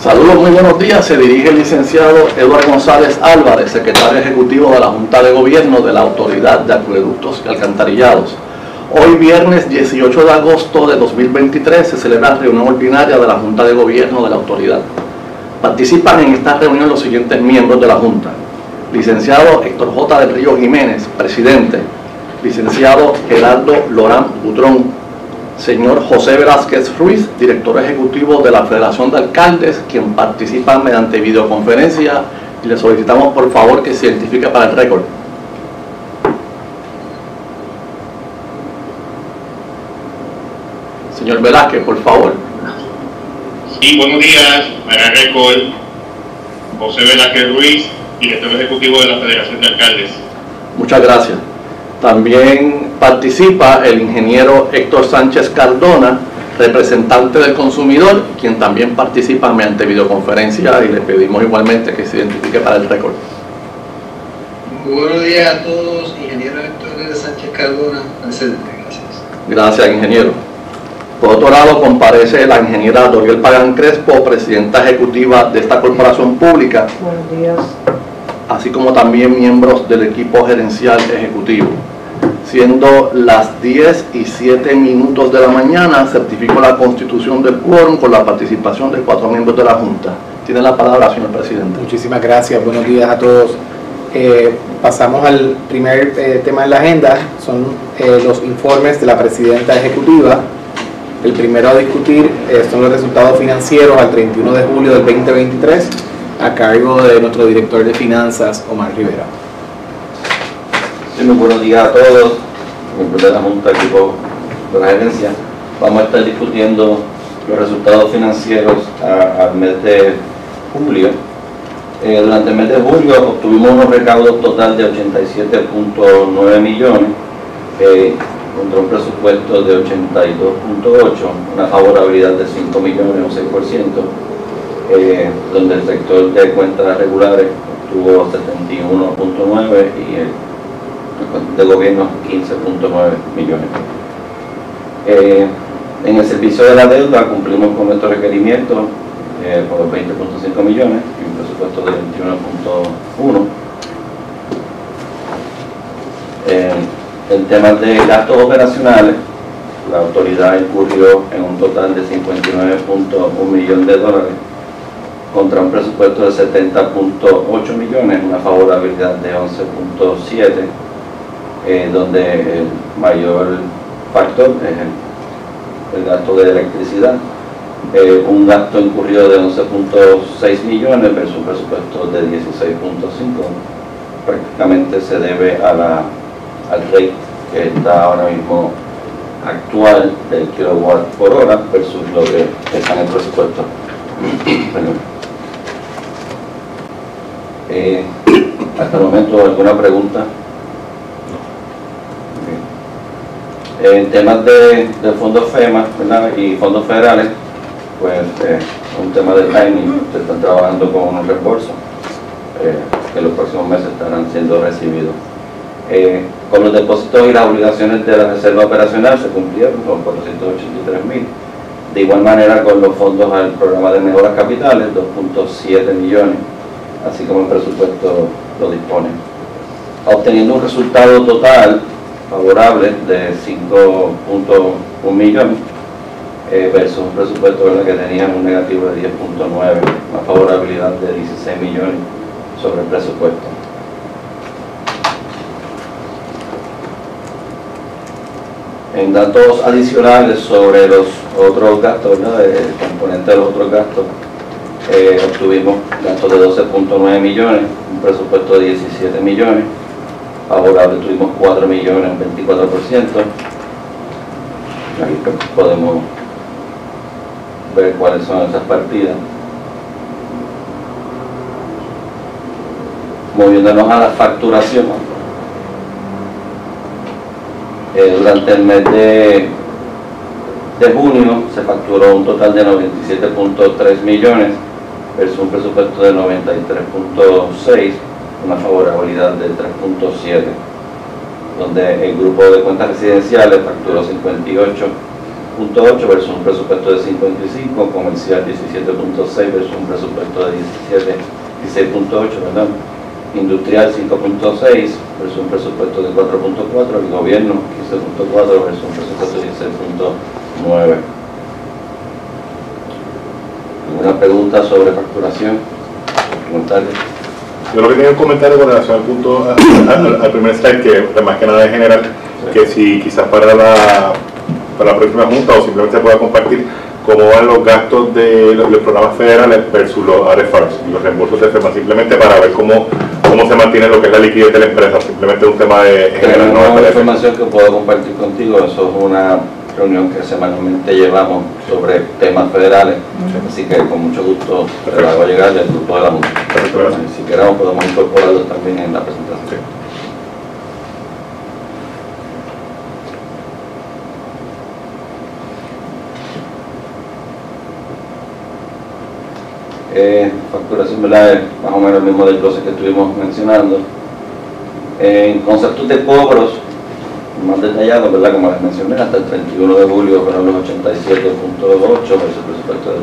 Saludos, muy buenos días. Se dirige el licenciado Eduardo González Álvarez, secretario ejecutivo de la Junta de Gobierno de la Autoridad de Acueductos y Alcantarillados. Hoy viernes 18 de agosto de 2023 se celebra la reunión ordinaria de la Junta de Gobierno de la Autoridad. Participan en esta reunión los siguientes miembros de la Junta: licenciado Héctor J. del Río Jiménez, presidente; licenciado Gerardo Lorán Butrón; señor José Velázquez Ruiz, director ejecutivo de la Federación de Alcaldes, quien participa mediante videoconferencia, y le solicitamos por favor que se identifique para el récord. Señor Velázquez, por favor. Sí, buenos días, para el récord, José Velázquez Ruiz, director ejecutivo de la Federación de Alcaldes. Muchas gracias. También participa el ingeniero Héctor Sánchez Cardona, representante del consumidor, quien también participa mediante videoconferencia, y le pedimos igualmente que se identifique para el récord. Buenos días a todos, ingeniero Héctor Sánchez Cardona, presente, gracias. Gracias, ingeniero. Por otro lado, comparece la ingeniera Doriel Pagán Crespo, presidenta ejecutiva de esta corporación pública. Buenos días. Así como también miembros del equipo gerencial ejecutivo. Siendo las 10:07 de la mañana, certifico la constitución del quórum con la participación de 4 miembros de la Junta. Tiene la palabra, señor presidente. Muchísimas gracias, buenos días a todos. Pasamos al primer tema en la agenda, son los informes de la presidenta ejecutiva. El primero a discutir son los resultados financieros al 31 de julio del 2023, a cargo de nuestro director de finanzas, Omar Rivera. Sí, muy buenos días a todos, miembros de la Junta, equipo de la gerencia. Vamos a estar discutiendo los resultados financieros al mes de julio. Durante el mes de julio obtuvimos unos recaudos total de 87.9 millones, contra un presupuesto de 82.8, una favorabilidad de 5 millones o 6%, donde el sector de cuentas regulares obtuvo 71.9 y el de gobierno 15.9 millones. En el servicio de la deuda cumplimos con nuestros requerimientos por 20.5 millones y un presupuesto de 21.1. En temas de gastos operacionales, la autoridad incurrió en un total de 59.1 millones de dólares contra un presupuesto de 70.8 millones, una favorabilidad de 11.7, donde el mayor factor es el gasto de electricidad, un gasto incurrido de 11.6 millones versus un presupuesto de 16.5, prácticamente se debe a al rate que está ahora mismo actual del kilowatt por hora versus lo que está en el presupuesto. Hasta el momento, ¿alguna pregunta? En temas de fondos FEMA, ¿verdad?, y fondos federales, pues un tema de timing, se están trabajando con unos reembolsos que en los próximos meses estarán siendo recibidos. Con los depósitos y las obligaciones de la reserva operacional se cumplieron con 483.000. De igual manera con los fondos al programa de mejoras capitales, 2.7 millones, así como el presupuesto lo dispone, obteniendo un resultado total favorable de 5.1 millones versus un presupuesto, ¿verdad?, que tenía un negativo de 10.9, una favorabilidad de 16 millones sobre el presupuesto. En datos adicionales sobre los otros gastos, ¿verdad?, el componente de los otros gastos, obtuvimos gastos de 12.9 millones, un presupuesto de 17 millones, favorable tuvimos 4 millones, un 24%. Aquí podemos ver cuáles son esas partidas. Moviéndonos a la facturación, durante el mes de junio se facturó un total de 97.3 millones versus un presupuesto de 93.6, una favorabilidad de 3.7, donde el grupo de cuentas residenciales facturó 58 16.8 versus un presupuesto de 5.25, comercial 17.6 versus un presupuesto de 16.8, ¿verdad? Industrial 5.6 versus un presupuesto de 4.4, el gobierno 15.4 versus un presupuesto de 16.9. ¿Alguna pregunta sobre facturación? ¿Comentarios? Yo lo que tenía un comentario con relación al punto, al primer slide, que más que nada en general, que si quizás para la próxima junta o simplemente se pueda compartir cómo van los gastos de los programas federales versus los RFRs y los reembolsos de FEMA, simplemente para ver cómo se mantiene lo que es la liquidez de la empresa, simplemente un tema de general. No hay información que puedo compartir contigo, eso es una reunión que semanalmente llevamos sobre temas federales, así que con mucho gusto te lo hago llegar del grupo de la Junta. Si queramos podemos incorporarlos también en la presentación. Sí. Facturación, ¿verdad? Es más o menos el mismo desglose que estuvimos mencionando. En conceptos de cobros más detallados, ¿verdad? Como les mencioné, hasta el 31 de julio fueron los 87.8 versus el presupuesto de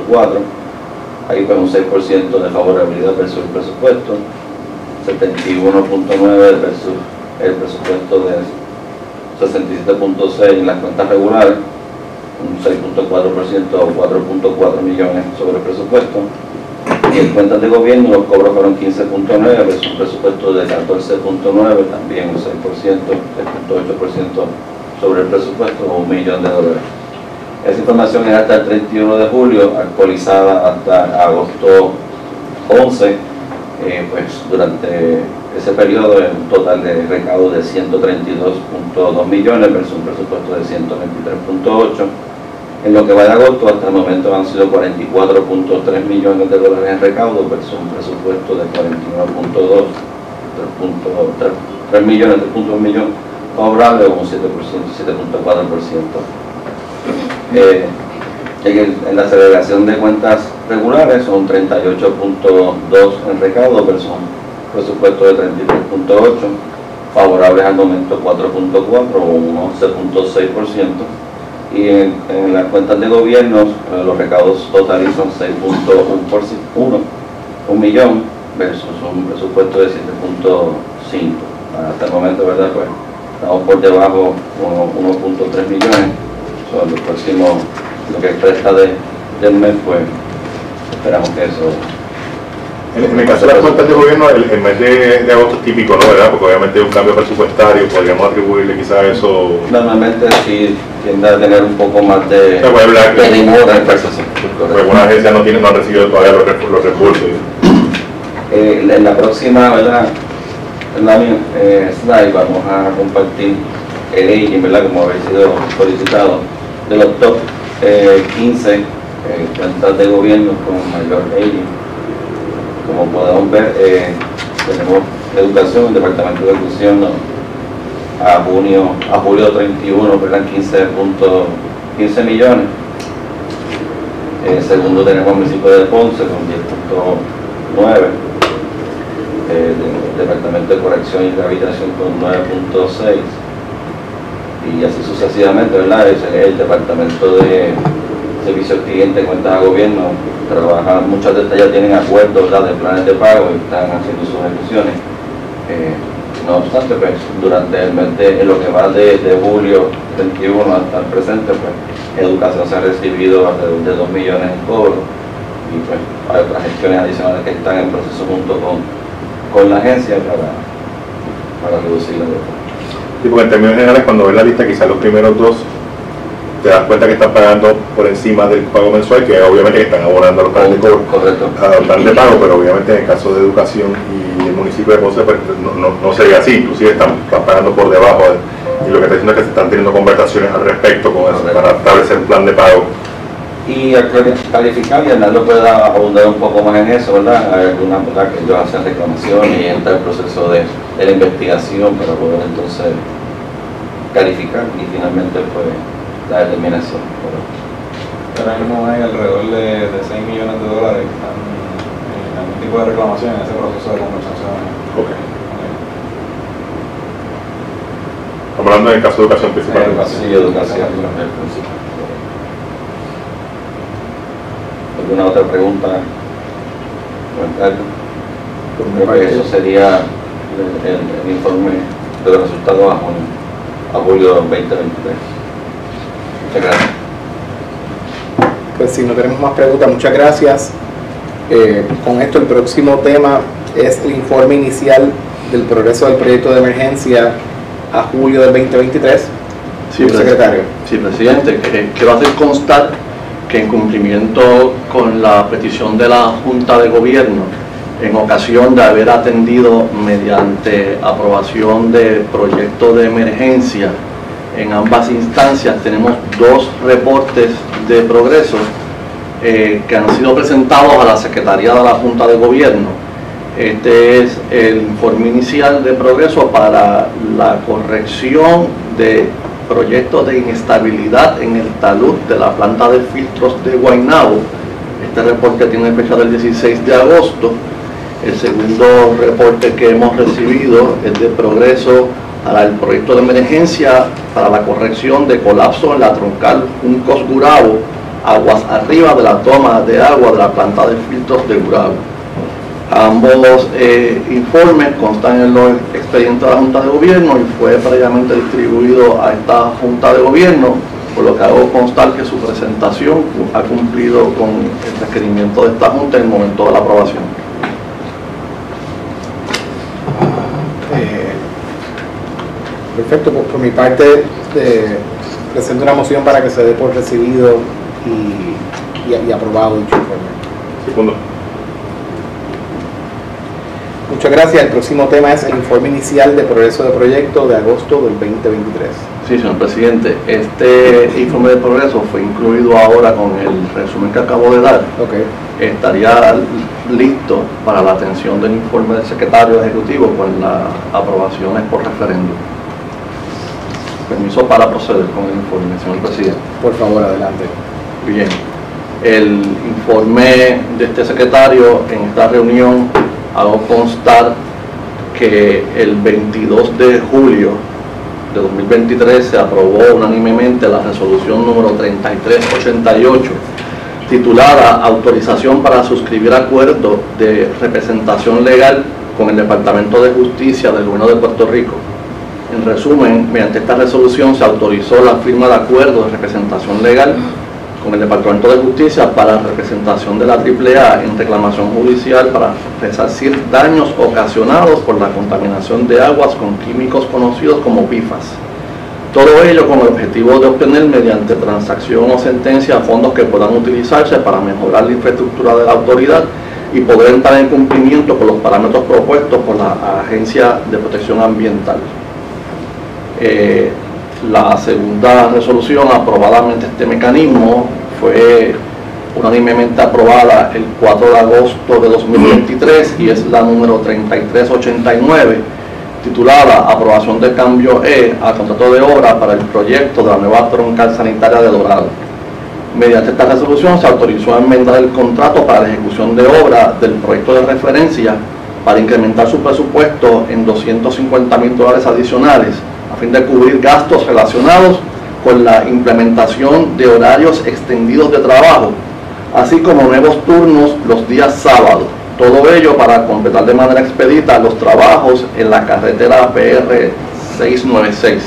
82.4. Ahí fue un 6% de favorabilidad versus el presupuesto, 71.9 versus el presupuesto de 67.6 en las cuentas regulares, un 6.4% o 4.4 millones sobre el presupuesto. Y en cuentas de gobierno los cobros fueron 15.9 versus un presupuesto de 14.9, también un 6%, 6.8% sobre el presupuesto, o $1 millón. Esa información es hasta el 31 de julio, actualizada hasta agosto 11, pues durante ese periodo un total de recaudo de 132.2 millones versus un presupuesto de 123.8. En lo que va de agosto, hasta el momento han sido $44.3 millones en recaudo versus un presupuesto de 49.2, 3 millones, 3.1 millones favorable, o un 7%, 7.4%. En la segregación de cuentas regulares son 38.2 en recaudo versus un presupuesto de 33.8, favorables al momento 4.4 o un 11.6%. Y en las cuentas de gobierno los recaudos totalizan 6.1 millón versus un presupuesto de 7.5. Hasta el momento, ¿verdad? Pues estamos por debajo 1.3 millones. Son los próximos, lo que resta del mes, pues esperamos que eso. En el caso de las cuentas de gobierno, el mes de agosto es típico, ¿no? ¿Verdad? Porque obviamente hay un cambio presupuestario, podríamos atribuirle quizás eso. Normalmente sí tiende a tener un poco más de demora en percepción. Algunas agencias no han recibido todavía los recursos. En la próxima, ¿verdad? En la slide vamos a compartir el aging, ¿verdad? Como habéis sido solicitado, de los top 15 cuentas de gobierno con mayor aging. Como podemos ver, tenemos educación, el Departamento de Educación a julio 31, ¿verdad? 15 millones. Segundo tenemos el municipio de Ponce con 10.9. Departamento de Corrección y Rehabilitación con 9.6. Y así sucesivamente, ¿verdad? El Departamento de Servicios Clientes, cuentas a gobierno, trabajan, muchas de estas ya tienen acuerdos, ¿verdad?, de planes de pago y están haciendo sus ejecuciones. No obstante, pues durante el mes en lo que va de julio 21 hasta el presente, pues educación se ha recibido alrededor de 2 millones en cobro, y pues hay otras gestiones adicionales que están en proceso junto con la agencia para reducir la deuda. Sí, porque en términos generales, cuando ves la lista, quizás los primeros dos te das cuenta que están pagando por encima del pago mensual, que obviamente que están abonando los planes de cobro, a los planes de pago, pero obviamente en el caso de educación y el municipio de Ponce, pues no sería así, inclusive están pagando por debajo y lo que está diciendo es que se están teniendo conversaciones al respecto con eso, para establecer un plan de pago. Y al calificar, y Hernando puede abundar un poco más en eso, ¿verdad? Hay algunas, ¿verdad?, que ellos hacen reclamaciones y entra el proceso de la investigación para poder entonces calificar y finalmente pues la determinación. Ahora mismo hay alrededor de 6 millones de dólares que están en algún tipo de reclamación en ese proceso de conversación. Okay. Estamos hablando del caso de educación principalmente. Sí, educación. ¿Alguna otra pregunta? ¿Comentario? Creo que eso sería el informe de los resultados a julio de 2023. Muchas gracias. Pues si no tenemos más preguntas, muchas gracias. Con esto el próximo tema es el informe inicial del progreso del proyecto de emergencia a julio del 2023. Sí, secretario. Sí, presidente. Quiero hacer constar que en cumplimiento con la petición de la Junta de Gobierno, en ocasión de haber atendido mediante aprobación de proyectos de emergencia en ambas instancias, tenemos dos reportes de progreso que han sido presentados a la Secretaría de la Junta de Gobierno. Este es el informe inicial de progreso para la corrección de proyectos de inestabilidad en el talud de la planta de filtros de Guaynabo. Este reporte tiene fecha del 16 de agosto. El segundo reporte que hemos recibido es de progreso para el proyecto de emergencia para la corrección de colapso en la troncal Juncos-Gurabo, aguas arriba de la toma de agua de la planta de filtros de Gurabo. Ambos informes constan en los expedientes de la Junta de Gobierno y fue previamente distribuido a esta Junta de Gobierno, por lo que hago constar que su presentación ha cumplido con el requerimiento de esta Junta en el momento de la aprobación. Perfecto, por mi parte presento una moción para que se dé por recibido y aprobado dicho informe. Segundo. Muchas gracias. El próximo tema es el informe inicial de progreso de proyecto de agosto del 2023. Sí, señor presidente. Este informe de progreso fue incluido ahora con el resumen que acabo de dar. Okay. Estaría listo para la atención del informe del secretario ejecutivo con las aprobaciones por referéndum. Permiso para proceder con el informe, señor presidente. Por favor, adelante. Bien. El informe de este secretario en esta reunión hago constar que el 22 de julio de 2023 se aprobó unánimemente la resolución número 3388 titulada Autorización para suscribir acuerdo de representación legal con el Departamento de Justicia del Gobierno de Puerto Rico. En resumen, mediante esta resolución se autorizó la firma de acuerdo de representación legal con el Departamento de Justicia para la representación de la AAA en reclamación judicial para resarcir daños ocasionados por la contaminación de aguas con químicos conocidos como PFAS. Todo ello con el objetivo de obtener mediante transacción o sentencia fondos que puedan utilizarse para mejorar la infraestructura de la autoridad y poder entrar en cumplimiento con los parámetros propuestos por la Agencia de Protección Ambiental. La segunda resolución aprobada mediante este mecanismo fue unánimemente aprobada el 4 de agosto de 2023 y es la número 3389, titulada Aprobación de cambio al contrato de obra para el proyecto de la nueva troncal sanitaria de Dorado. Mediante esta resolución se autorizó a enmendar el contrato para la ejecución de obra del proyecto de referencia para incrementar su presupuesto en $250,000 adicionales a fin de cubrir gastos relacionados con la implementación de horarios extendidos de trabajo, así como nuevos turnos los días sábados. Todo ello para completar de manera expedita los trabajos en la carretera PR 696.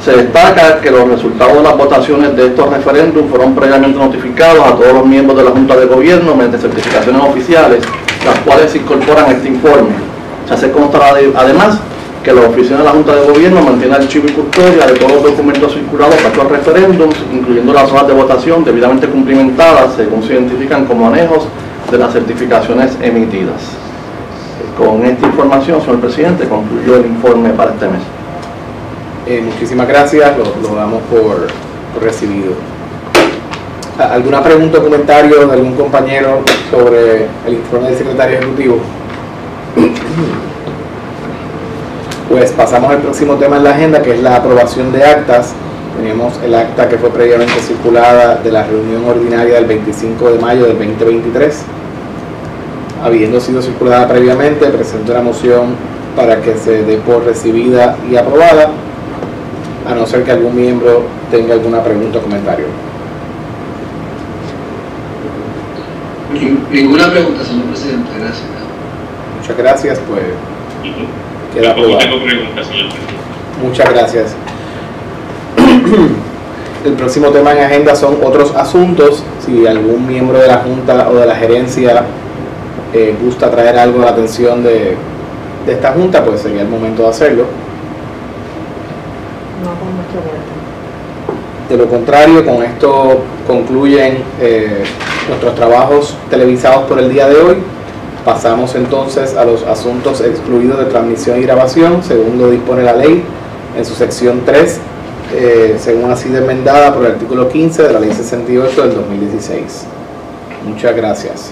Se destaca que los resultados de las votaciones de estos referéndums fueron previamente notificados a todos los miembros de la Junta de Gobierno mediante certificaciones oficiales, las cuales se incorporan a este informe. Se hace constar además que la oficina de la Junta de Gobierno mantiene archivo y custodia de todos los documentos circulados para estos referéndums, incluyendo las hojas de votación debidamente cumplimentadas, según se identifican como anejos de las certificaciones emitidas. Con esta información, señor presidente, concluyó el informe para este mes. Muchísimas gracias, lo damos por recibido. ¿Alguna pregunta o comentario de algún compañero sobre el informe del secretario ejecutivo? Pues pasamos al próximo tema en la agenda, que es la aprobación de actas. Tenemos el acta que fue previamente circulada de la reunión ordinaria del 25 de mayo del 2023. Habiendo sido circulada previamente, presento una moción para que se dé por recibida y aprobada, a no ser que algún miembro tenga alguna pregunta o comentario. Ninguna pregunta, señor presidente. Gracias. Muchas gracias, pues. Queda Tampoco aprobado. tengo preguntas, señor presidente. Muchas gracias. El próximo tema en agenda son otros asuntos. Si algún miembro de la Junta o de la gerencia gusta traer algo a la atención de esta Junta, pues sería el momento de hacerlo. No, con mucho gusto. De lo contrario, con esto concluyen nuestros trabajos televisados por el día de hoy. Pasamos entonces a los asuntos excluidos de transmisión y grabación, según lo dispone la ley en su sección 3, según ha sido enmendada por el artículo 15 de la ley 68 del 2016. Muchas gracias.